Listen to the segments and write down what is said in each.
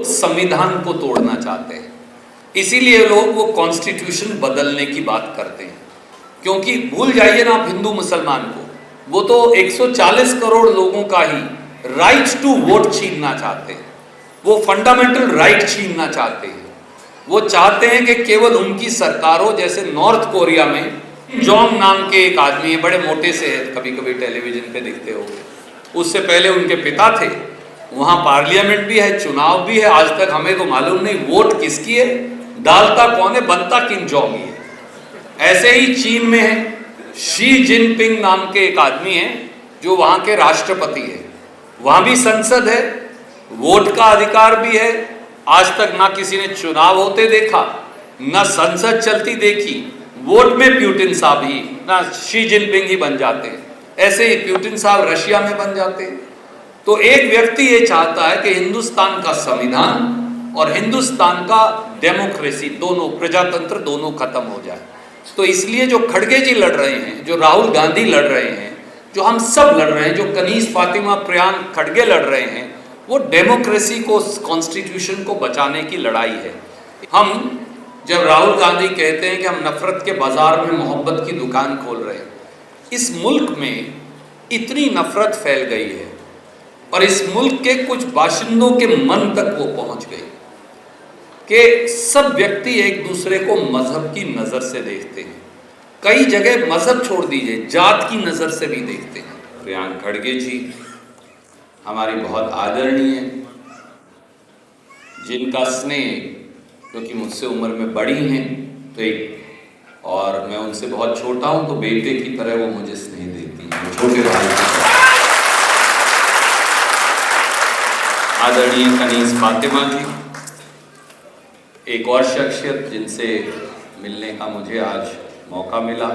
संविधान को तोड़ना चाहते हैं, इसीलिए लोग वो कॉन्स्टिट्यूशन बदलने की बात करते हैं। क्योंकि भूल जाइए ना आप हिंदू मुसलमान को, वो तो 140 करोड़ लोगों का ही राइट टू वोट छीनना चाहते हैं, वो फंडामेंटल राइट छीनना चाहते हैं। वो चाहते हैं कि केवल उनकी सरकार हो। जैसे नॉर्थ कोरिया में जोंग नाम के एक आदमी है, बड़े मोटे से है, कभी कभी टेलीविजन पे दिखते होंगे। उससे पहले उनके पिता थे, वहां पार्लियामेंट भी है, चुनाव भी है। आज तक हमें तो मालूम नहीं वोट किसकी है, डालता कौन है, बनता किम जोंग ही है। ऐसे ही चीन में है, शी जिनपिंग नाम के एक आदमी है जो वहां के राष्ट्रपति है। वहां भी संसद है, वोट का अधिकार भी है। आज तक ना किसी ने चुनाव होते देखा, ना संसद चलती देखी। वोट में पुतिन साहब ही, ना शी जिनपिंग ही बन जाते हैं। ऐसे ही पुतिन साहब रशिया में बन जाते हैं। तो एक व्यक्ति ये चाहता है कि हिंदुस्तान का संविधान और हिंदुस्तान का डेमोक्रेसी दोनों, प्रजातंत्र दोनों खत्म हो जाए। तो इसलिए जो खड़गे जी लड़ रहे हैं, जो राहुल गांधी लड़ रहे हैं, जो हम सब लड़ रहे हैं, जो कनीज फातिमा प्रियांक खड़गे लड़ रहे हैं, वो डेमोक्रेसी को, कॉन्स्टिट्यूशन को बचाने की लड़ाई है। हम जब राहुल गांधी कहते हैं कि हम नफरत के बाजार में मोहब्बत की दुकान खोल रहे हैं, इस मुल्क में इतनी नफरत फैल गई है और इस मुल्क के कुछ बाशिंदों के मन तक वो पहुंच गई कि सब व्यक्ति एक दूसरे को मजहब की नजर से देखते हैं। कई जगह मजहब छोड़ दीजिए, जात की नजर से भी देखते हैं। प्रियांक खड़गे जी हमारी बहुत आदरणीय, जिनका स्नेह, क्योंकि मुझसे उम्र में बड़ी हैं तो एक, और मैं उनसे बहुत छोटा हूं तो बेटे की तरह वो मुझे स्नेह देती हैं, छोटे भाई की तरह। आदरणीय कनीज फातिमा जी, एक और शख्सियत जिनसे मिलने का मुझे आज मौका मिला,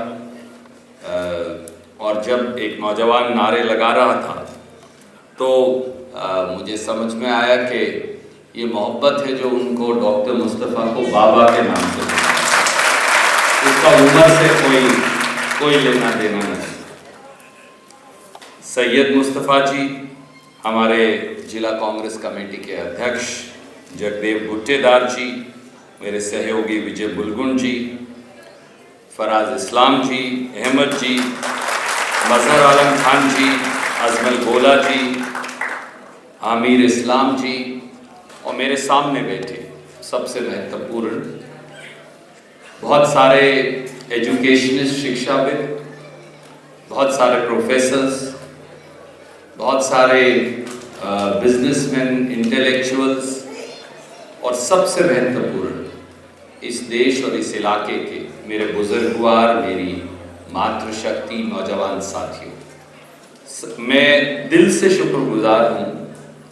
और जब एक नौजवान नारे लगा रहा था तो मुझे समझ में आया कि ये मोहब्बत है जो उनको डॉक्टर मुस्तफ़ा को बाबा के नाम से, उसका उम्र से कोई लेना देना नहीं। सैयद मुस्तफ़ा जी हमारे जिला कांग्रेस कमेटी के अध्यक्ष, जगदेव गुट्टेदार जी, मेरे सहयोगी विजय बुलगुन जी, फराज इस्लाम जी, अहमद जी, मजहर आलम खान जी, अजमल गोला जी, आमिर इस्लाम जी, और मेरे सामने बैठे सबसे महत्वपूर्ण बहुत सारे एजुकेशनिस्ट, शिक्षाविद, बहुत सारे प्रोफेसर्स, बहुत सारे बिजनेसमैन, इंटेलेक्चुअल्स, और सबसे महत्वपूर्ण इस देश और इस इलाके के मेरे बुजुर्गवार, मेरी मातृशक्ति, नौजवान साथियों, मैं दिल से शुक्रगुजार हूँ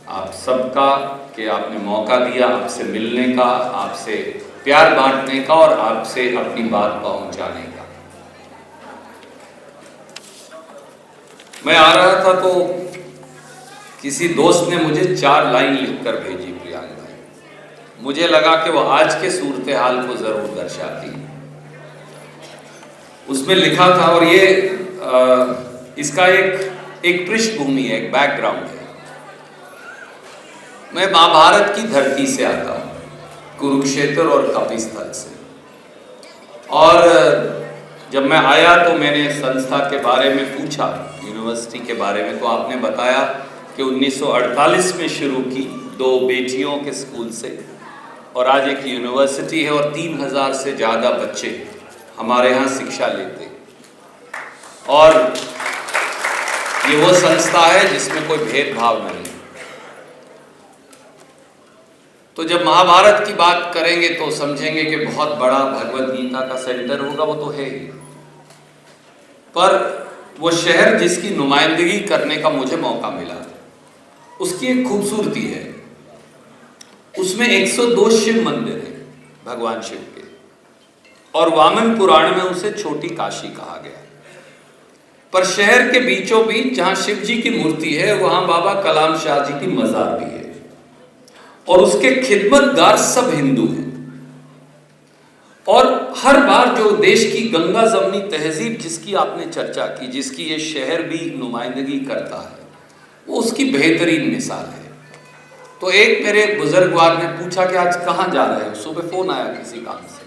आप सबका कि आपने मौका दिया आपसे मिलने का, आपसे प्यार बांटने का और आपसे अपनी बात पहुंचाने का। मैं आ रहा था तो किसी दोस्त ने मुझे 4 लाइन लिखकर भेजी, प्रियांक भाई। मुझे लगा कि वो आज के सूरत हाल को जरूर दर्शाती है। उसमें लिखा था, और ये इसका एक पृष्ठभूमि है, एक बैकग्राउंड है। मैं महाभारत की धरती से आता हूँ, कुरुक्षेत्र और कपिस्थल से। और जब मैं आया तो मैंने संस्था के बारे में पूछा, यूनिवर्सिटी के बारे में, तो आपने बताया कि 1948 में शुरू की 2 बेटियों के स्कूल से, और आज एक यूनिवर्सिटी है और 3000 से ज़्यादा बच्चे हमारे यहाँ शिक्षा लेते। और ये वो संस्था है जिसमें कोई भेदभाव नहीं। तो जब महाभारत की बात करेंगे तो समझेंगे कि बहुत बड़ा भगवद गीता का सेंटर होगा, वो तो है ही। पर वो शहर जिसकी नुमाइंदगी करने का मुझे मौका मिला, उसकी एक खूबसूरती है। उसमें 102 शिव मंदिर है भगवान शिव के, और वामन पुराण में उसे छोटी काशी कहा गया। पर शहर के बीचों बीच जहां शिव जी की मूर्ति है, वहां बाबा कलाम शाह जी की मजार भी है, और उसके खिदमतगार सब हिंदू हैं। और हर बार जो देश की गंगा जमनी तहजीब जिसकी आपने चर्चा की, जिसकी ये शहर भी नुमाइंदगी करता है, वो उसकी बेहतरीन मिसाल है। तो एक मेरे बुजुर्गवार ने पूछा कि आज कहाँ जा रहे हो, सुबह फ़ोन आया किसी काम से,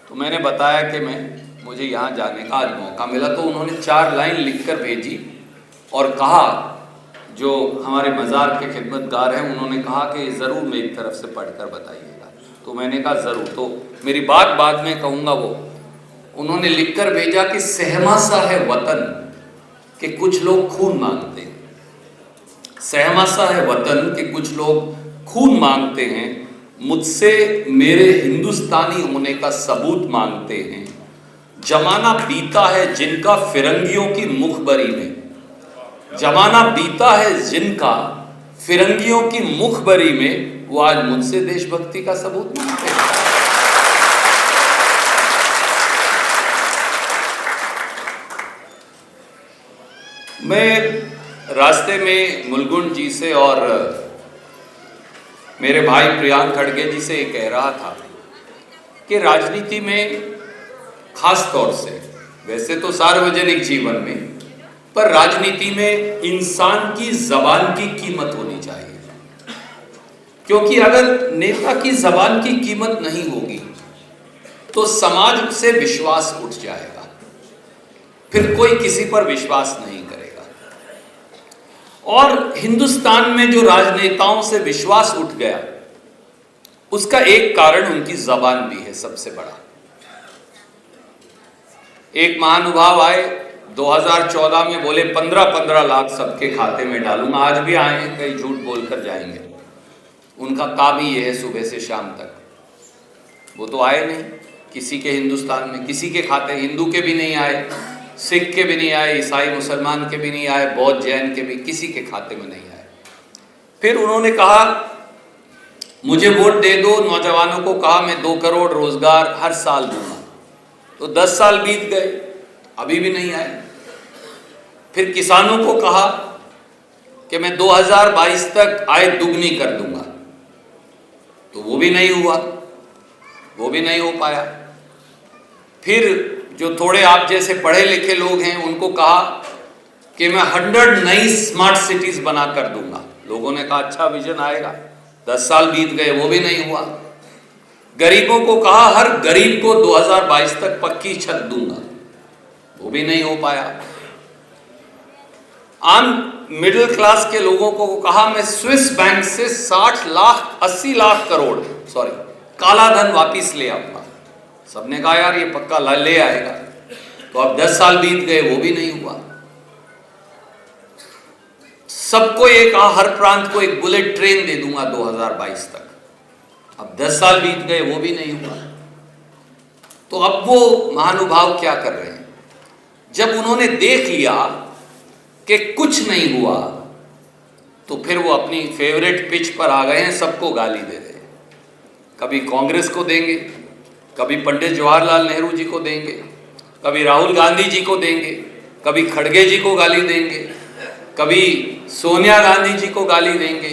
तो मैंने बताया कि मुझे यहाँ जाने का आज मौका मिला। तो उन्होंने 4 लाइन लिखकर भेजी और कहा, जो हमारे मज़ार के खिदमतगार हैं उन्होंने कहा कि ज़रूर मेरी तरफ से पढ़कर बताइएगा। तो मैंने कहा ज़रूर। तो मेरी बात बाद में कहूँगा। वो उन्होंने लिखकर भेजा कि सहमा सा है वतन कि कुछ लोग खून मांगते हैं, सहमा सा है वतन कि कुछ लोग खून मांगते हैं, मुझसे मेरे हिंदुस्तानी होने का सबूत मांगते हैं। जमाना बीता है जिनका फिरंगियों की मुखबरी में, जमाना बीता है जिनका फिरंगियों की मुखबरी में, वो आज मुझसे देशभक्ति का सबूत मांगते हैं। मैं रास्ते में मुलगुन जी से और मेरे भाई प्रियांक खड़गे जी से ये कह रहा था कि राजनीति में खास तौर से, वैसे तो सार्वजनिक जीवन में, पर राजनीति में इंसान की जबान की कीमत होनी चाहिए। क्योंकि अगर नेता की जबान की कीमत नहीं होगी तो समाज से विश्वास उठ जाएगा, फिर कोई किसी पर विश्वास नहीं करेगा। और हिंदुस्तान में जो राजनेताओं से विश्वास उठ गया, उसका एक कारण उनकी जबान भी है सबसे बड़ा। एक महानुभाव आए 2014 में, बोले 15-15 लाख सबके खाते में डालूंगा। आज भी आए हैं, कई झूठ बोलकर जाएंगे। उनका काम ही ये है सुबह से शाम तक। वो तो आए नहीं किसी के हिंदुस्तान में, किसी के खाते, हिंदू के भी नहीं आए, सिख के भी नहीं आए, ईसाई मुसलमान के भी नहीं आए, बौद्ध जैन के भी किसी के खाते में नहीं आए। फिर उन्होंने कहा मुझे वोट दे दो, नौजवानों को कहा मैं 2 करोड़ रोजगार हर साल दूंगा। तो 10 साल बीत गए, अभी भी नहीं आए। फिर किसानों को कहा कि मैं 2022 तक आय दुगनी कर दूंगा, तो वो भी नहीं हुआ, वो भी नहीं हो पाया। फिर जो थोड़े आप जैसे पढ़े लिखे लोग हैं उनको कहा कि मैं 100 नई स्मार्ट सिटीज बना कर दूंगा। लोगों ने कहा अच्छा विजन आएगा। 10 साल बीत गए, वो भी नहीं हुआ। गरीबों को कहा हर गरीब को 2022 तक पक्की छत दूंगा, वो भी नहीं हो पाया। आम मिडिल क्लास के लोगों को कहा मैं स्विस बैंक से 80 लाख करोड़ काला धन वापिस ले आऊंगा। सबने कहा यार ये पक्का ले आएगा। तो अब 10 साल बीत गए, वो भी नहीं हुआ। सबको एक हर प्रांत को एक बुलेट ट्रेन दे दूंगा 2022 तक। अब 10 साल बीत गए, वो भी नहीं हुआ। तो अब वो महानुभाव क्या कर रहे हैं, जब उन्होंने देख लिया कि कुछ नहीं हुआ, तो फिर वो अपनी फेवरेट पिच पर आ गए हैं, सबको गाली दे रहे हैं। कभी कांग्रेस को देंगे, कभी पंडित जवाहरलाल नेहरू जी को देंगे, कभी राहुल गांधी जी को देंगे, कभी खड़गे जी को गाली देंगे, कभी सोनिया गांधी जी को गाली देंगे,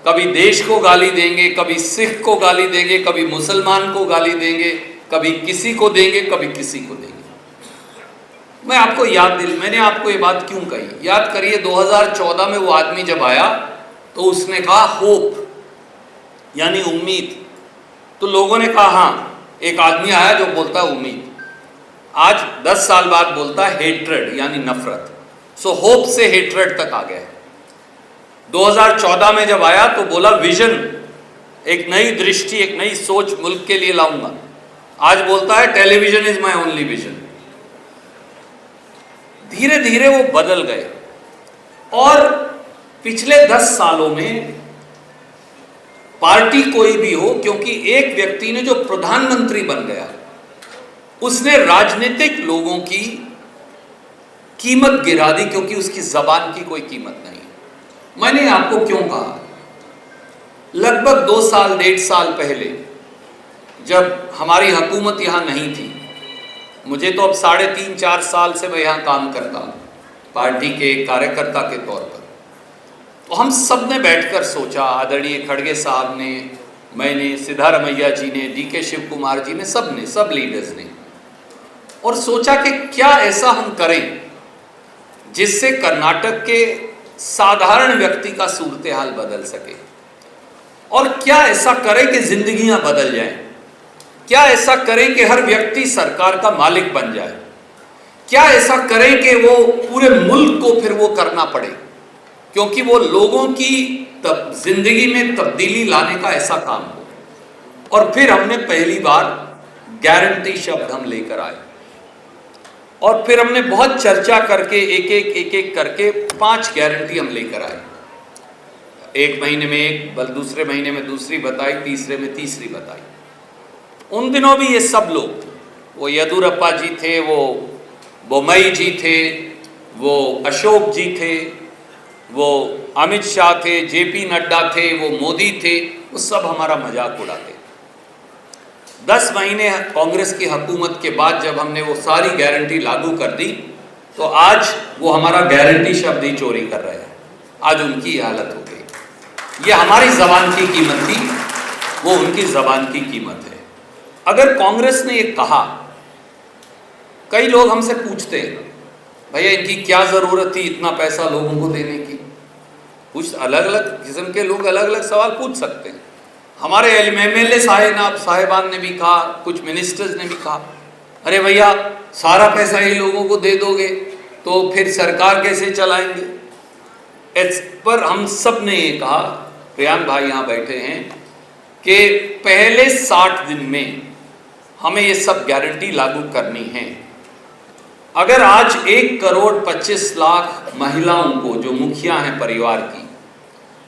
कभी देश को गाली देंगे, कभी सिख को गाली देंगे, कभी मुसलमान को गाली देंगे, कभी किसी को देंगे, कभी किसी को देंगे। मैं आपको मैंने आपको ये बात क्यों कही, याद करिए 2014 में वो आदमी जब आया तो उसने कहा होप यानी उम्मीद। तो लोगों ने कहा हाँ, एक आदमी आया जो बोलता है उम्मीद। आज 10 साल बाद बोलता है हेट्रेड यानी नफरत। सो होप से हेट्रेड तक आ गया। 2014 में जब आया तो बोला विजन, एक नई दृष्टि, एक नई सोच मुल्क के लिए लाऊंगा। आज बोलता है television is my only vision. धीरे धीरे वो बदल गए। और पिछले 10 सालों में पार्टी कोई भी हो, क्योंकि एक व्यक्ति ने जो प्रधानमंत्री बन गया, उसने राजनीतिक लोगों की कीमत गिरा दी, क्योंकि उसकी जबान की कोई कीमत नहीं। मैंने आपको क्यों कहा, लगभग 2 साल 1.5 साल पहले जब हमारी हुकूमत यहाँ नहीं थी, मुझे तो अब 3.5-4 साल से मैं यहाँ काम करता हूँ पार्टी के कार्यकर्ता के तौर पर। तो हम सब ने बैठकर सोचा, आदरणीय खड़गे साहब ने, मैंने, सिद्धारमैया जी ने, डीके शिव कुमार जी ने, सब लीडर्स ने, और सोचा कि क्या ऐसा हम करें जिससे कर्नाटक के साधारण व्यक्ति का सूरत हाल बदल सके। और क्या ऐसा करें कि जिंदगियां बदल जाएं? क्या ऐसा करें कि हर व्यक्ति सरकार का मालिक बन जाए? क्या ऐसा करें कि वो पूरे मुल्क को फिर वो करना पड़े, क्योंकि वो लोगों की जिंदगी में तब्दीली लाने का ऐसा काम हो। और फिर हमने पहली बार गारंटी शब्द हम लेकर आए, और फिर हमने बहुत चर्चा करके एक एक करके 5 गारंटी हम लेकर आए। एक महीने में एक, बल दूसरे महीने में दूसरी बताई, तीसरे में तीसरी बताई। उन दिनों भी ये सब लोग, वो येदुरप्पा जी थे, वो बोम्मई जी थे, वो अशोक जी थे, वो अमित शाह थे, जेपी नड्डा थे, वो मोदी थे, वो सब हमारा मजाक उड़ाते। 10 महीने कांग्रेस की हुकूमत के बाद जब हमने वो सारी गारंटी लागू कर दी, तो आज वो हमारा गारंटी शब्द ही चोरी कर रहे हैं। आज उनकी हालत हो गई। ये हमारी जबान की कीमत थी, वो उनकी जबान की कीमत है। अगर कांग्रेस ने ये कहा, कई लोग हमसे पूछते हैं, भैया इनकी क्या जरूरत थी इतना पैसा लोगों को देने की? कुछ अलग अलग किस्म के लोग अलग अलग सवाल पूछ सकते हैं। हमारे MLA साहिबान ने भी कहा, कुछ मिनिस्टर्स ने भी कहा, अरे भैया सारा पैसा ये लोगों को दे दोगे तो फिर सरकार कैसे चलाएंगे? इस पर हम सब ने ये कहा, प्रियांक भाई यहाँ बैठे हैं, कि पहले 60 दिन में हमें ये सब गारंटी लागू करनी है। अगर आज 1,25,00,000 महिलाओं को, जो मुखिया हैं परिवार की,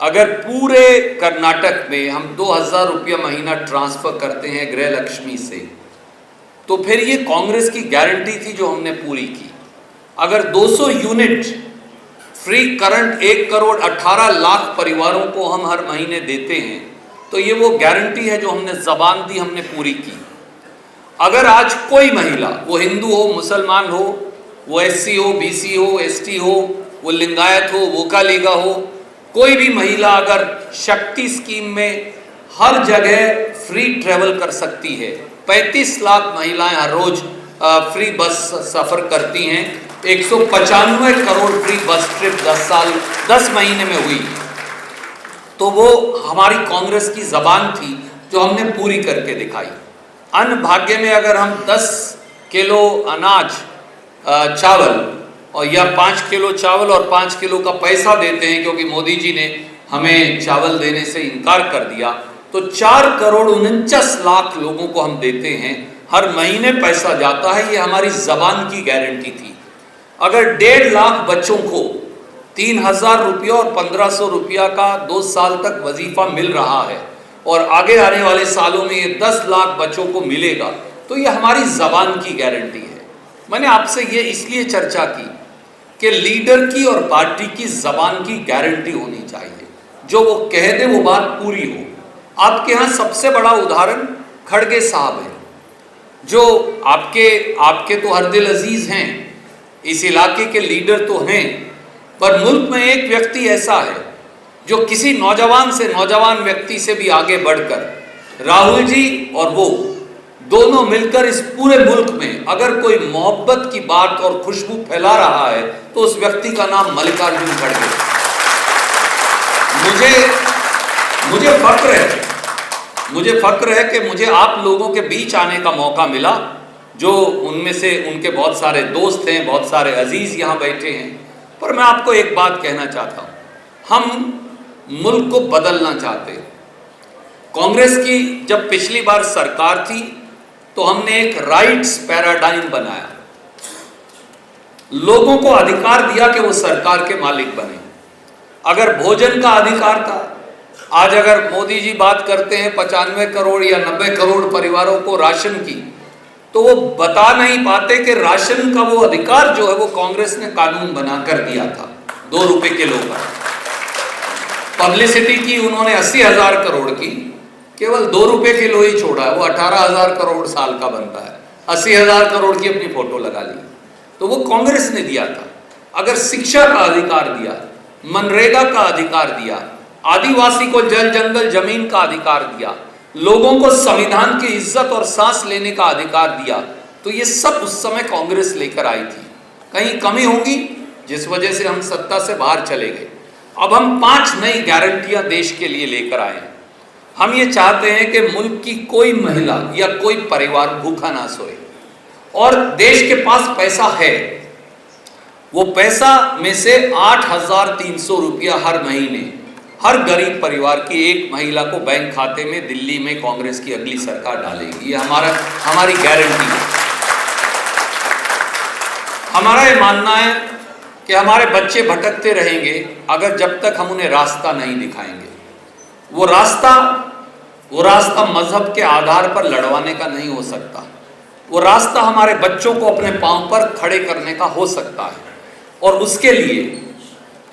अगर पूरे कर्नाटक में हम 2,000 रुपया महीना ट्रांसफर करते हैं गृह लक्ष्मी से, तो फिर ये कांग्रेस की गारंटी थी जो हमने पूरी की। अगर 200 यूनिट फ्री करंट 1,18,00,000 परिवारों को हम हर महीने देते हैं, तो ये वो गारंटी है जो हमने जबान दी, हमने पूरी की। अगर आज कोई महिला, वो हिंदू हो, मुसलमान हो, वो SC हो, BC हो, ST हो, वो लिंगायत हो, वोकालीगा हो, कोई भी महिला अगर शक्ति स्कीम में हर जगह फ्री ट्रेवल कर सकती है, 35 लाख महिलाएं हर रोज फ्री बस सफर करती हैं, 195 करोड़ फ्री बस ट्रिप 10 महीने में हुई, तो वो हमारी कांग्रेस की जबान थी जो हमने पूरी करके दिखाई। अन्न भाग्य में अगर हम 10 किलो अनाज चावल और या 5 किलो चावल और 5 किलो का पैसा देते हैं, क्योंकि मोदी जी ने हमें चावल देने से इनकार कर दिया, तो 4,49,00,000 लोगों को हम देते हैं, हर महीने पैसा जाता है। ये हमारी जबान की गारंटी थी। अगर 1.5 लाख बच्चों को 3,000 रुपया और 1,500 रुपया का 2 साल तक वजीफा मिल रहा है, और आगे आने वाले सालों में ये 10 लाख बच्चों को मिलेगा, तो ये हमारी जबान की गारंटी है। मैंने आपसे ये इसलिए चर्चा की कि लीडर की और पार्टी की जबान की गारंटी होनी चाहिए, जो वो कह दे वो बात पूरी हो। आपके यहाँ सबसे बड़ा उदाहरण खड़गे साहब है, जो आपके तो हर दिल अजीज हैं, इस इलाके के लीडर तो हैं, पर मुल्क में एक व्यक्ति ऐसा है जो किसी नौजवान से नौजवान व्यक्ति से भी आगे बढ़कर, राहुल जी और वो दोनों मिलकर इस पूरे मुल्क में अगर कोई मोहब्बत की बात और खुशबू फैला रहा है, तो उस व्यक्ति का नाम मल्लिकार्जुन खड़गे। मुझे फक्र है कि मुझे आप लोगों के बीच आने का मौका मिला, जो उनमें से उनके बहुत सारे दोस्त हैं, बहुत सारे अजीज यहाँ बैठे हैं। पर मैं आपको एक बात कहना चाहता हूँ, हम मुल्क को बदलना चाहते हैं। कांग्रेस की जब पिछली बार सरकार थी, तो हमने एक राइट्स पैराडाइम बनाया, लोगों को अधिकार दिया कि वो सरकार के मालिक बने। अगर भोजन का अधिकार था, आज अगर मोदी जी बात करते हैं 95 करोड़ या 90 करोड़ परिवारों को राशन की, तो वो बता नहीं पाते कि राशन का वो अधिकार जो है वो कांग्रेस ने कानून बनाकर दिया था, 2 रुपए किलो का। पब्लिसिटी की उन्होंने 80,000 करोड़ की, केवल 2 रुपए किलो ही छोड़ा है, वो 18,000 करोड़ साल का बनता है, 80,000 करोड़ की अपनी फोटो लगा ली। तो वो कांग्रेस ने दिया था। अगर शिक्षा का अधिकार दिया, मनरेगा का अधिकार दिया, आदिवासी को जल जंगल जमीन का अधिकार दिया, लोगों को संविधान की इज्जत और सांस लेने का अधिकार दिया, तो ये सब उस समय कांग्रेस लेकर आई थी। कहीं कमी होगी जिस वजह से हम सत्ता से बाहर चले गए। अब हम 5 नई गारंटियां देश के लिए लेकर आए हैं। हम ये चाहते हैं कि मुल्क की कोई महिला या कोई परिवार भूखा ना सोए, और देश के पास पैसा है, वो पैसा में से 8,300 रुपया हर महीने हर गरीब परिवार की एक महिला को बैंक खाते में दिल्ली में कांग्रेस की अगली सरकार डालेगी। ये हमारी गारंटी है। हमारा ये मानना है कि हमारे बच्चे भटकते रहेंगे अगर जब तक हम उन्हें रास्ता नहीं दिखाएंगे। वो रास्ता मजहब के आधार पर लड़वाने का नहीं हो सकता। वो रास्ता हमारे बच्चों को अपने पांव पर खड़े करने का हो सकता है, और उसके लिए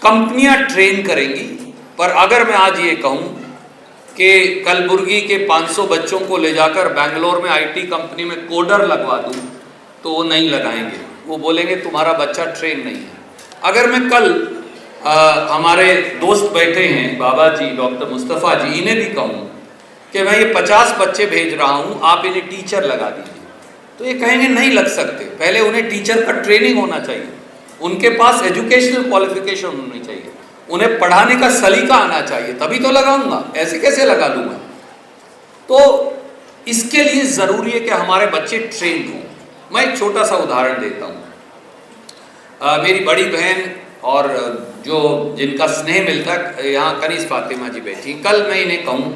कंपनियां ट्रेन करेंगी। पर अगर मैं आज ये कहूं कि कलबुर्गी के 500 बच्चों को ले जाकर बेंगलोर में आईटी कंपनी में कोडर लगवा दूं, तो वो नहीं लगाएंगे। वो बोलेंगे तुम्हारा बच्चा ट्रेन नहीं है। अगर मैं कल हमारे दोस्त बैठे हैं बाबा जी, डॉक्टर मुस्तफ़ा जी, इन्हें भी कहूँ कि मैं ये 50 बच्चे भेज रहा हूँ, आप इन्हें टीचर लगा दीजिए, तो ये कहेंगे नहीं लग सकते। पहले उन्हें टीचर का ट्रेनिंग होना चाहिए, उनके पास एजुकेशनल क्वालिफिकेशन होनी चाहिए, उन्हें पढ़ाने का सलीका आना चाहिए, तभी तो लगाऊंगा, ऐसे कैसे लगा दूंगा। तो इसके लिए ज़रूरी है कि हमारे बच्चे ट्रेन हों। मैं एक छोटा सा उदाहरण देता हूँ। मेरी बड़ी बहन और जो जिनका स्नेह मिलता है, यहाँ कनीज़ फातिमा जी बैठी, कल मैं इन्हें कहूँ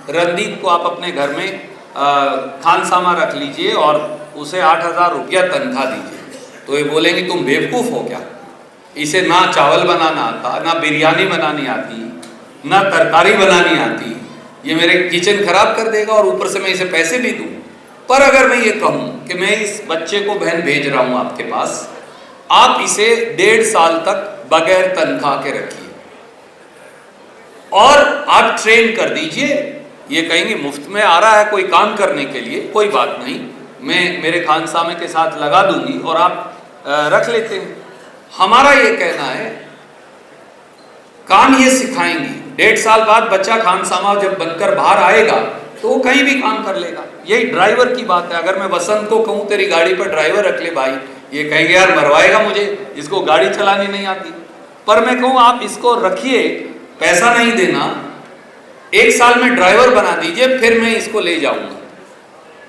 रणदीप को आप अपने घर में खानसामा रख लीजिए और उसे 8,000 रुपया तनख्वाह दीजिए, तो ये बोलेंगे तुम बेवकूफ़ हो क्या, इसे ना चावल बनाना आता, ना बिरयानी बनानी आती, ना तरकारी बनानी आती, ये मेरे किचन खराब कर देगा और ऊपर से मैं इसे पैसे भी दूँ। पर अगर मैं ये कहूँ कि मैं इस बच्चे को बहन भेज रहा हूँ आपके पास, आप इसे 1.5 साल तक बगैर तनख्वाह के रखिए और आप ट्रेन कर दीजिए। ये कहेंगे मुफ्त में आ रहा है कोई काम करने के लिए, कोई बात नहीं, मैं मेरे खानसामे के साथ लगा दूंगी और आप रख लेते हैं। हमारा ये कहना है काम ये सिखाएंगी, 1.5 साल बाद बच्चा खानसामा जब बनकर बाहर आएगा तो वो कहीं भी काम कर लेगा। यही ड्राइवर की बात है। अगर मैं वसंत को कहूँ तेरी गाड़ी पर ड्राइवर रख ले भाई, ये कहेंगे यार मरवाएगा मुझे, इसको गाड़ी चलानी नहीं आती। पर मैं कहूँ आप इसको रखिए, पैसा नहीं देना, 1 साल में ड्राइवर बना दीजिए, फिर मैं इसको ले जाऊंगा।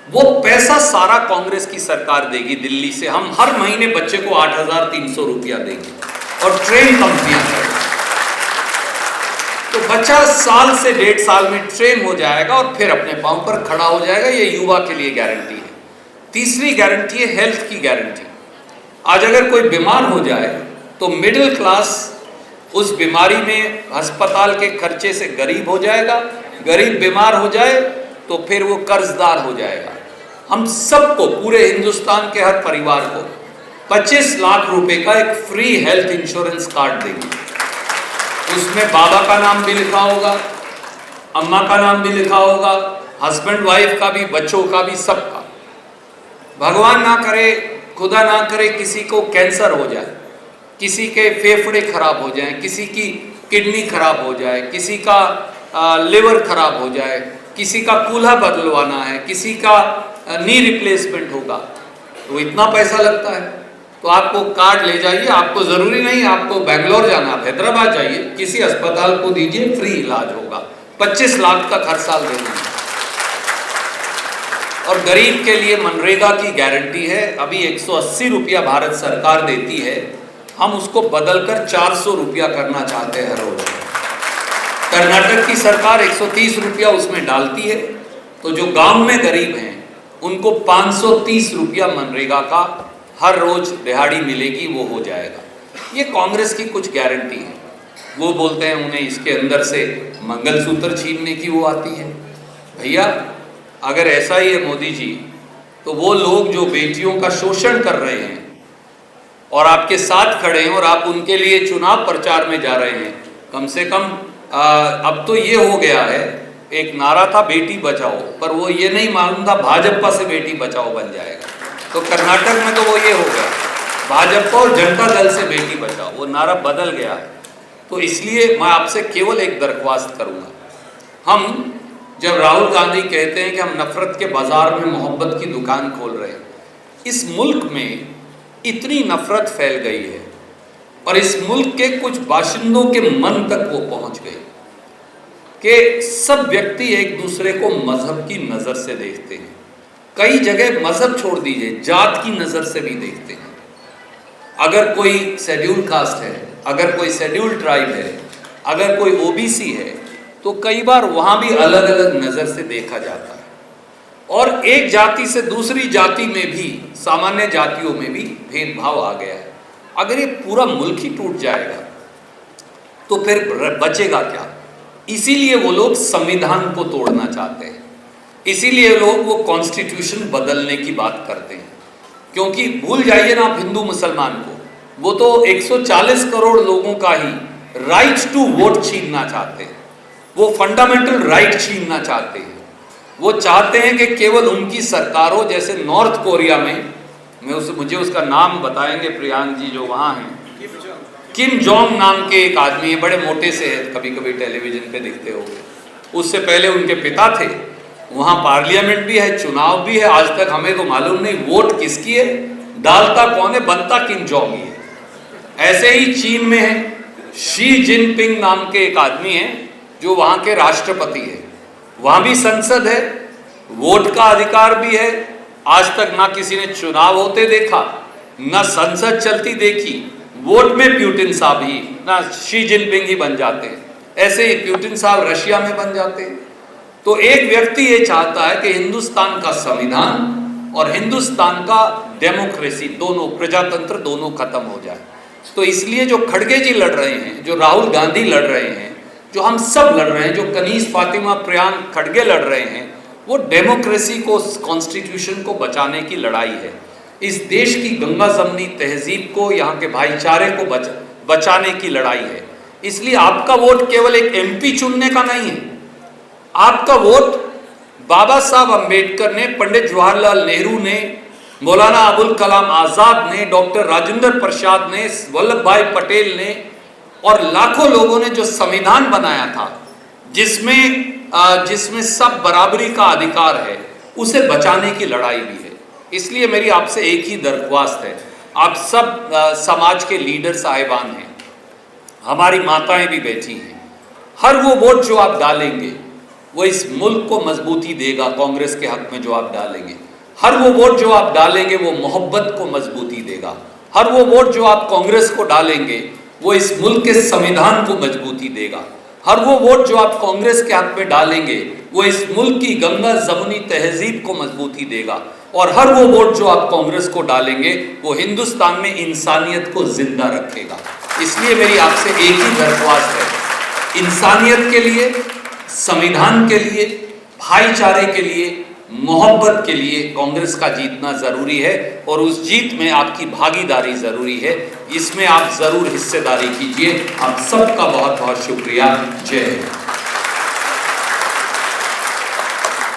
वो पैसा सारा कांग्रेस की सरकार देगी दिल्ली से। हम हर महीने बच्चे को 8,300 रुपया देंगे और ट्रेन कंपनियां करेंगी, तो बच्चा साल से 1.5 साल में ट्रेन हो जाएगा और फिर अपने पांव पर खड़ा हो जाएगा। ये युवा के लिए गारंटी है। तीसरी गारंटी है हेल्थ की गारंटी। आज अगर कोई बीमार हो जाए तो मिडिल क्लास उस बीमारी में अस्पताल के खर्चे से गरीब हो जाएगा, गरीब बीमार हो जाए तो फिर वो कर्जदार हो जाएगा। हम सबको, पूरे हिंदुस्तान के हर परिवार को 25 लाख रुपए का एक फ्री हेल्थ इंश्योरेंस कार्ड देंगे। उसमें बाबा का नाम भी लिखा होगा, अम्मा का नाम भी लिखा होगा, हस्बैंड वाइफ का भी, बच्चों का भी, सबका। भगवान ना करे, खुदा ना करे किसी को कैंसर हो जाए, किसी के फेफड़े खराब हो जाएं, किसी की किडनी खराब हो जाए, किसी का लिवर खराब हो जाए, किसी का कूल्हा बदलवाना है, किसी का नी रिप्लेसमेंट होगा, तो इतना पैसा लगता है। तो आपको कार्ड ले जाइए, आपको ज़रूरी नहीं आपको बेंगलोर जाना, आप हैदराबाद जाइए, किसी अस्पताल को दीजिए, फ्री इलाज होगा। 25 लाख तक हर साल देना है। और गरीब के लिए मनरेगा की गारंटी है। अभी 180 रुपया भारत सरकार देती है, हम उसको बदलकर 400 रुपया करना चाहते हैं हर रोज। कर्नाटक की सरकार 130 रुपया उसमें डालती है, तो जो गांव में गरीब हैं उनको 530 रुपया मनरेगा का हर रोज दिहाड़ी मिलेगी, वो हो जाएगा। ये कांग्रेस की कुछ गारंटी है। वो बोलते हैं उन्हें इसके अंदर से मंगलसूत्र छीनने की वो आती है। भैया अगर ऐसा ही है मोदी जी, तो वो लोग जो बेटियों का शोषण कर रहे हैं और आपके साथ खड़े हैं और आप उनके लिए चुनाव प्रचार में जा रहे हैं, कम से कम अब तो ये हो गया है, एक नारा था बेटी बचाओ, पर वो ये नहीं मालूम था भाजपा से बेटी बचाओ बन जाएगा। तो कर्नाटक में तो वो ये हो गया, भाजपा और जनता दल से बेटी बचाओ, वो नारा बदल गया है। तो इसलिए मैं आपसे केवल एक दरख्वास्त करूँगा, हम जब राहुल गांधी कहते हैं कि हम नफरत के बाजार में मोहब्बत की दुकान खोल रहे हैं, इस मुल्क में इतनी नफरत फैल गई है और इस मुल्क के कुछ बाशिंदों के मन तक वो पहुंच गई कि सब व्यक्ति एक दूसरे को मजहब की नज़र से देखते हैं। कई जगह मजहब छोड़ दीजिए, जात की नज़र से भी देखते हैं। अगर कोई शेड्यूल कास्ट है, अगर कोई शेड्यूल ट्राइब है, अगर कोई ओबीसी है, तो कई बार वहाँ भी अलग अलग नज़र से देखा जाता है। और एक जाति से दूसरी जाति में भी, सामान्य जातियों में भी भेदभाव आ गया है। अगर ये पूरा मुल्क ही टूट जाएगा तो फिर बचेगा क्या? इसीलिए वो लोग संविधान को तोड़ना चाहते हैं, इसीलिए लोग वो कॉन्स्टिट्यूशन बदलने की बात करते हैं। क्योंकि भूल जाइए ना आप हिंदू मुसलमान को, वो तो 140 करोड़ लोगों का ही राइट टू वोट छीनना चाहते हैं। वो फंडामेंटल राइट छीनना चाहते हैं। वो चाहते हैं कि केवल उनकी सरकार हो, जैसे नॉर्थ कोरिया में, मुझे उसका नाम बताएंगे प्रियांक जी जो वहाँ हैं, किम जोंग नाम के एक आदमी है, बड़े मोटे से है, कभी कभी टेलीविजन पे दिखते होंगे। उससे पहले उनके पिता थे, वहाँ पार्लियामेंट भी है, चुनाव भी है। आज तक हमें तो मालूम नहीं वोट किसकी है, डालता कौन है, बनता किम जोंग ही है। ऐसे ही चीन में है, शी जिनपिंग नाम के एक आदमी है जो वहाँ के राष्ट्रपति है। वहाँ भी संसद है, वोट का अधिकार भी है। आज तक ना किसी ने चुनाव होते देखा, ना संसद चलती देखी। वोट में पुतिन साहब ही, ना शी जिनपिंग ही बन जाते हैं। ऐसे ही पुतिन साहब रशिया में बन जाते हैं। तो एक व्यक्ति ये चाहता है कि हिंदुस्तान का संविधान और हिंदुस्तान का डेमोक्रेसी दोनों, प्रजातंत्र दोनों खत्म हो जाए। तो इसलिए जो खड़गे जी लड़ रहे हैं, जो राहुल गांधी लड़ रहे हैं, जो हम सब लड़ रहे हैं, जो कनीज फातिमा प्रियांक खड़गे लड़ रहे हैं, वो डेमोक्रेसी को, कॉन्स्टिट्यूशन को बचाने की लड़ाई है। इस देश की गंगा जमनी तहजीब को, यहाँ के भाईचारे को बचाने की लड़ाई है। इसलिए आपका वोट केवल एक एमपी चुनने का नहीं है। आपका वोट बाबा साहब अंबेडकर ने, पंडित जवाहरलाल नेहरू ने, मौलाना अबुल कलाम आज़ाद ने, डॉक्टर राजेंद्र प्रसाद ने, वल्लभ भाई पटेल ने और लाखों लोगों ने जो संविधान बनाया था, जिसमें सब बराबरी का अधिकार है, उसे बचाने की लड़ाई भी है। इसलिए मेरी आपसे एक ही दरख्वास्त है, आप सब समाज के लीडर साहिबान हैं, हमारी माताएं भी बैठी हैं। हर वो वोट जो आप डालेंगे वो इस मुल्क को मजबूती देगा। कांग्रेस के हक में जो आप डालेंगे, हर वो वोट जो आप डालेंगे वो मोहब्बत को मजबूती देगा। हर वो वोट जो आप कांग्रेस को डालेंगे वो इस मुल्क के संविधान को मजबूती देगा। हर वो वोट जो आप कांग्रेस के हक में डालेंगे वो इस मुल्क की गंगा जमुनी तहजीब को मजबूती देगा। और हर वो वोट जो आप कांग्रेस को डालेंगे वो हिंदुस्तान में इंसानियत को जिंदा रखेगा। इसलिए मेरी आपसे एक ही दरख्वास्त है, इंसानियत के लिए, संविधान के लिए, भाईचारे के लिए, मोहब्बत के लिए कांग्रेस का जीतना जरूरी है। और उस जीत में आपकी भागीदारी जरूरी है। इसमें आप जरूर हिस्सेदारी कीजिए। आप सबका बहुत बहुत शुक्रिया। जय हिंद।